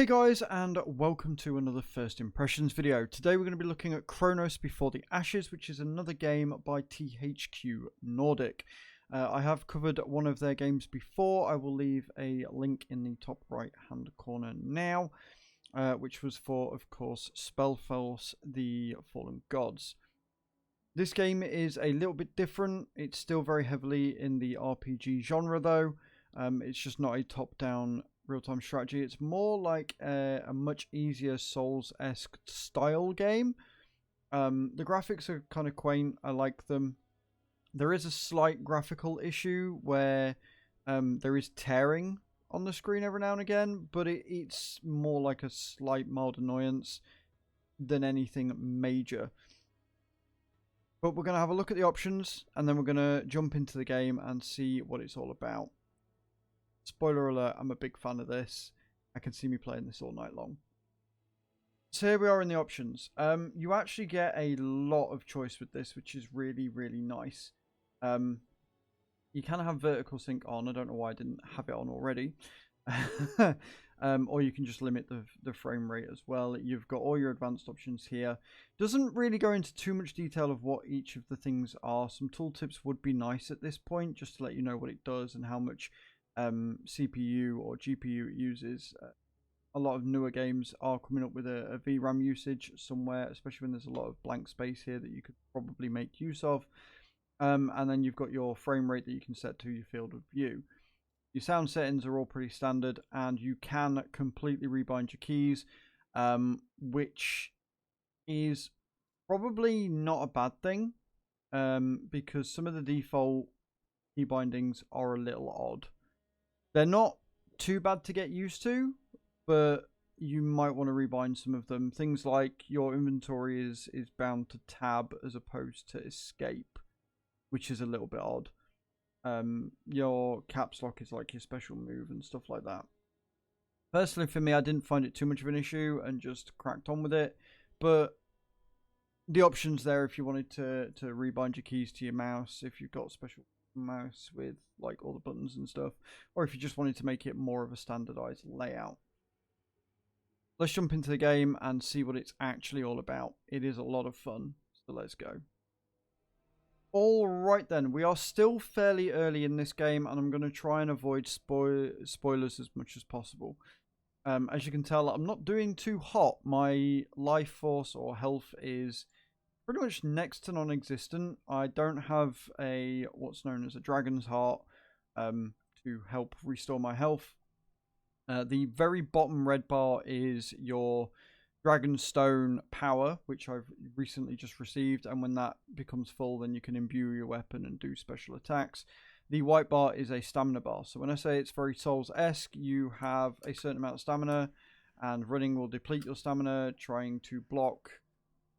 Hey guys, and welcome to another First Impressions video. Today we're going to be looking at Chronos Before the Ashes, which is another game by THQ Nordic. I have covered one of their games before. I will leave a link in the top right hand corner now, which was for, of course, Spellforce the Fallen Gods. This game is a little bit different. It's still very heavily in the RPG genre though. It's just not a top-down real-time strategy. It's more like a much easier Souls-esque style game. The graphics are kind of quaint. I like them. There is a slight graphical issue where there is tearing on the screen every now and again, but it's more like a slight mild annoyance than anything major. But we're going to have a look at the options, and then we're going to jump into the game and see what it's all about. Spoiler alert, I'm a big fan of this. I can see me playing this all night long. So here we are in the options. You actually get a lot of choice with this, which is really, really nice. You can have vertical sync on. I don't know why I didn't have it on already. Or you can just limit the frame rate as well. You've got all your advanced options here. Doesn't really go into too much detail of what each of the things are. Some tooltips would be nice at this point, just to let you know what it does and how much CPU or GPU it uses. A lot of newer games are coming up with a VRAM usage somewhere, especially when there's a lot of blank space here that you could probably make use of. And then you've got your frame rate that you can set to your field of view. Your sound settings are all pretty standard, and you can completely rebind your keys, which is probably not a bad thing, because some of the default key bindings are a little odd. They're not too bad to get used to, but you might want to rebind some of them. Things like your inventory is bound to tab as opposed to escape, which is a little bit odd. Your caps lock is like your special move and stuff like that. Personally, for me, I didn't find it too much of an issue and just cracked on with it. But the options there if you wanted to rebind your keys to your mouse, if you've got special mouse with like all the buttons and stuff, or if you just wanted to make it more of a standardized layout. Let's jump into the game and see what it's actually all about. It is a lot of fun, so let's go. Alright then, we are still fairly early in this game, and I'm going to try and avoid spoilers as much as possible. As you can tell, I'm not doing too hot. My life force or health is pretty much next to non-existent. I don't have a what's known as a dragon's heart to help restore my health. The very bottom red bar is your Dragonstone power, which I've recently just received, and when that becomes full, then you can imbue your weapon and do special attacks. The white bar is a stamina bar. So when I say it's very Souls-esque, you have a certain amount of stamina, and running will deplete your stamina. Trying to block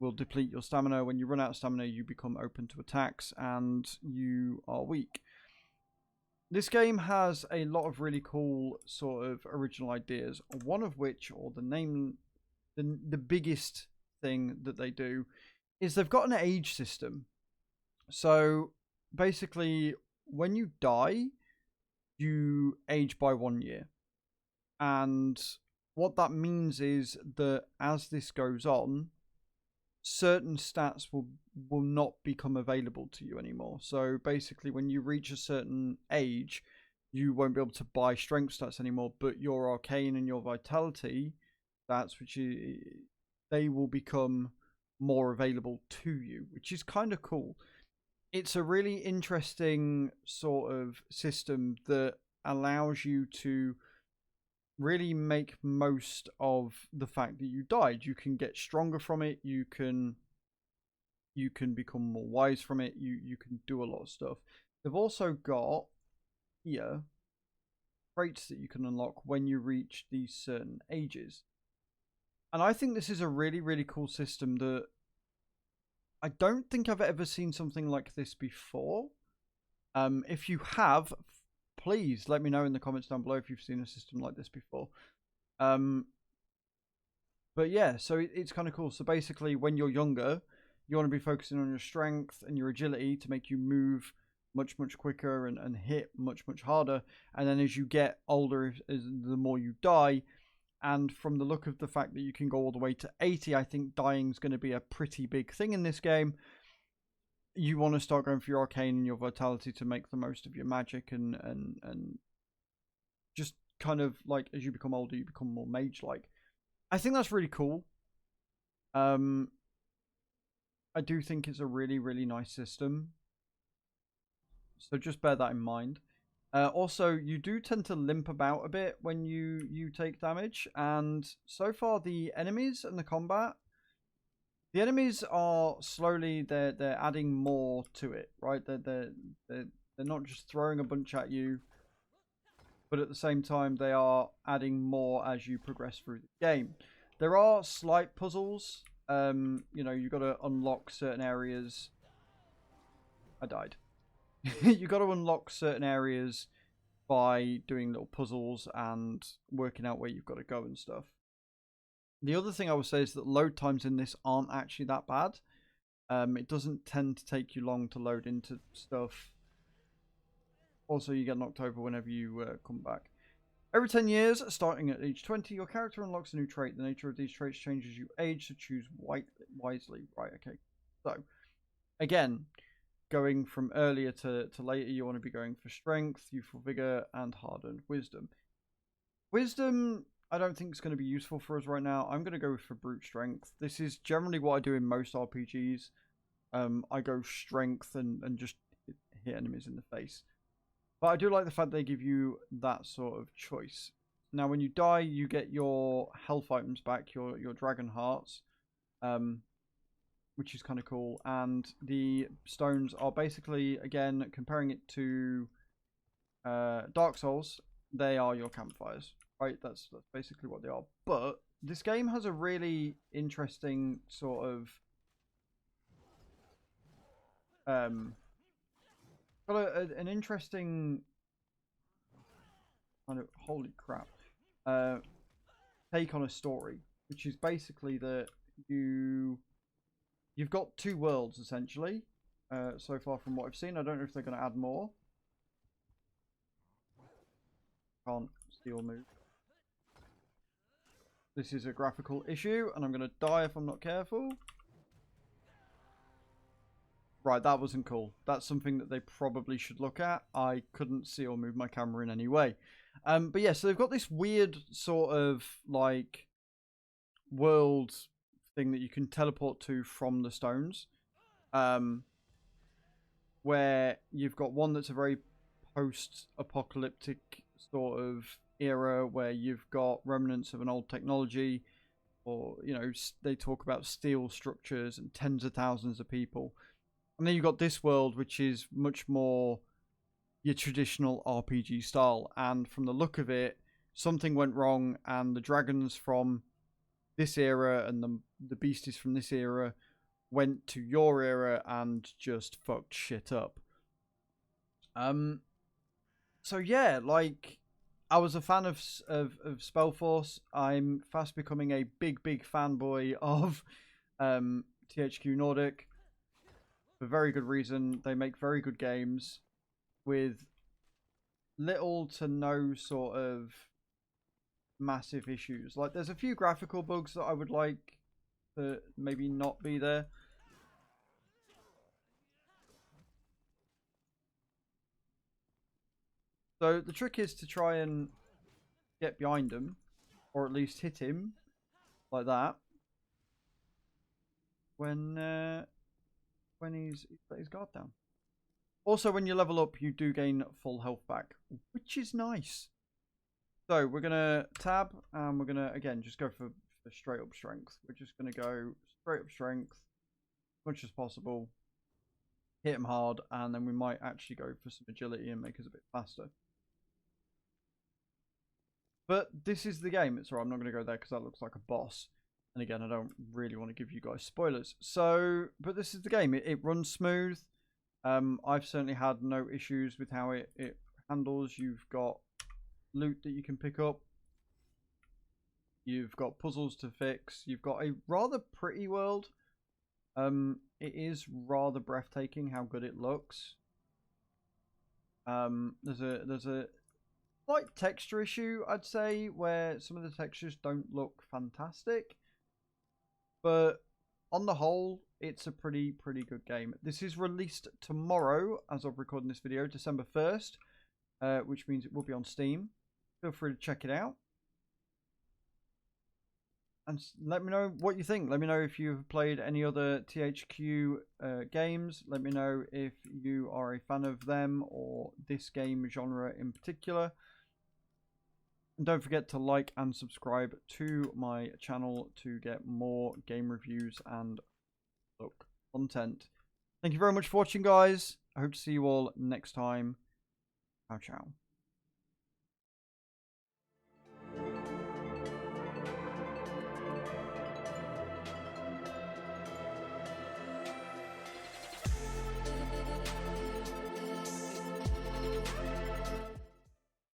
will deplete your stamina. When you run out of stamina, you become open to attacks, and you are weak. This game has a lot of really cool sort of original ideas, one of which, or the biggest thing that they do, is they've got an age system. So basically, when you die, you age by 1 year. And what that means is that as this goes on, certain stats will not become available to you anymore. So basically, when you reach a certain age, you won't be able to buy strength stats anymore, but your arcane and your vitality stats, they will become more available to you, which is kind of cool. It's a really interesting sort of system that allows you to really make most of the fact that you died. You can get stronger from it. You can become more wise from it. You can do a lot of stuff. They've also got here traits that you can unlock when you reach these certain ages. And I think this is a really, really cool system that I don't think I've ever seen something like this before. If you have, please let me know in the comments down below if you've seen a system like this before. But yeah, so it's kind of cool. So basically, when you're younger, you want to be focusing on your strength and your agility to make you move much, much quicker and hit much, much harder. And then as you get older, the more you die, And from the look of the fact that you can go all the way to 80, I think dying's going to be a pretty big thing in this game. You want to start going for your arcane and your vitality to make the most of your magic and just kind of like as you become older, you become more mage-like. I think that's really cool. I do think it's a really, really nice system. So just bear that in mind. Also, you do tend to limp about a bit when you take damage, and so far the enemies and the combat, the enemies are slowly they're adding more to it, right? They're not just throwing a bunch at you, but at the same time they are adding more as you progress through the game. There are slight puzzles. You know, you've got to unlock certain areas. I died. You got to unlock certain areas by doing little puzzles and working out where you've got to go and stuff. The other thing I would say is that load times in this aren't actually that bad. It doesn't tend to take you long to load into stuff. Also, you get knocked over whenever you come back. Every 10 years, starting at age 20, your character unlocks a new trait. The nature of these traits changes as you age, so choose wisely. Right, okay. So, again, going from earlier to later, you want to be going for strength, youthful vigor, and hardened wisdom. Wisdom, I don't think is going to be useful for us right now. I'm going to go for brute strength. This is generally what I do in most RPGs. I go strength and just hit enemies in the face. But I do like the fact they give you that sort of choice. Now, when you die, you get your health items back, your dragon hearts, which is kind of cool. And the stones are basically, again, comparing it to Dark Souls, they are your campfires, right? That's basically what they are. But this game has a really interesting sort of got an interesting kind of holy crap take on a story, which is basically that you've got two worlds essentially. So far from what I've seen, I don't know if they're going to add more. Can't steal move. This is a graphical issue, and I'm going to die if I'm not careful. Right, that wasn't cool. That's something that they probably should look at. I couldn't see or move my camera in any way. But yeah, so they've got this weird sort of like world thing that you can teleport to from the stones. Where you've got one that's a very post-apocalyptic sort of era where you've got remnants of an old technology, or, you know, they talk about steel structures and tens of thousands of people. And then you've got this world, which is much more your traditional RPG style. And from the look of it, something went wrong, and the dragons from this era and the beasties from this era went to your era and just fucked shit up. So yeah, like, I was a fan of Spellforce. I'm fast becoming a big fanboy of THQ Nordic. For very good reason. They make very good games with little to no sort of massive issues. Like, there's a few graphical bugs that I would like to maybe not be there. So the trick is to try and get behind him, or at least hit him like that when he's let his guard down. Also, when you level up, you do gain full health back, which is nice. So we're gonna tab, and we're gonna again just go for straight up strength. We're just gonna go straight up strength as much as possible, hit him hard, and then we might actually go for some agility and make us a bit faster. But this is the game. It's alright, I'm not going to go there because that looks like a boss. And again, I don't really want to give you guys spoilers. So, but this is the game. It runs smooth. I've certainly had no issues with how it handles. You've got loot that you can pick up. You've got puzzles to fix. You've got a rather pretty world. It is rather breathtaking how good it looks. There's a slight texture issue, I'd say, where some of the textures don't look fantastic. But on the whole, it's a pretty good game. This is released tomorrow, as of recording this video, December 1st, which means it will be on Steam. Feel free to check it out. And let me know what you think. Let me know if you've played any other THQ games. Let me know if you are a fan of them or this game genre in particular. And don't forget to like and subscribe to my channel to get more game reviews and content. Thank you very much for watching, guys. I hope to see you all next time. Ciao, ciao.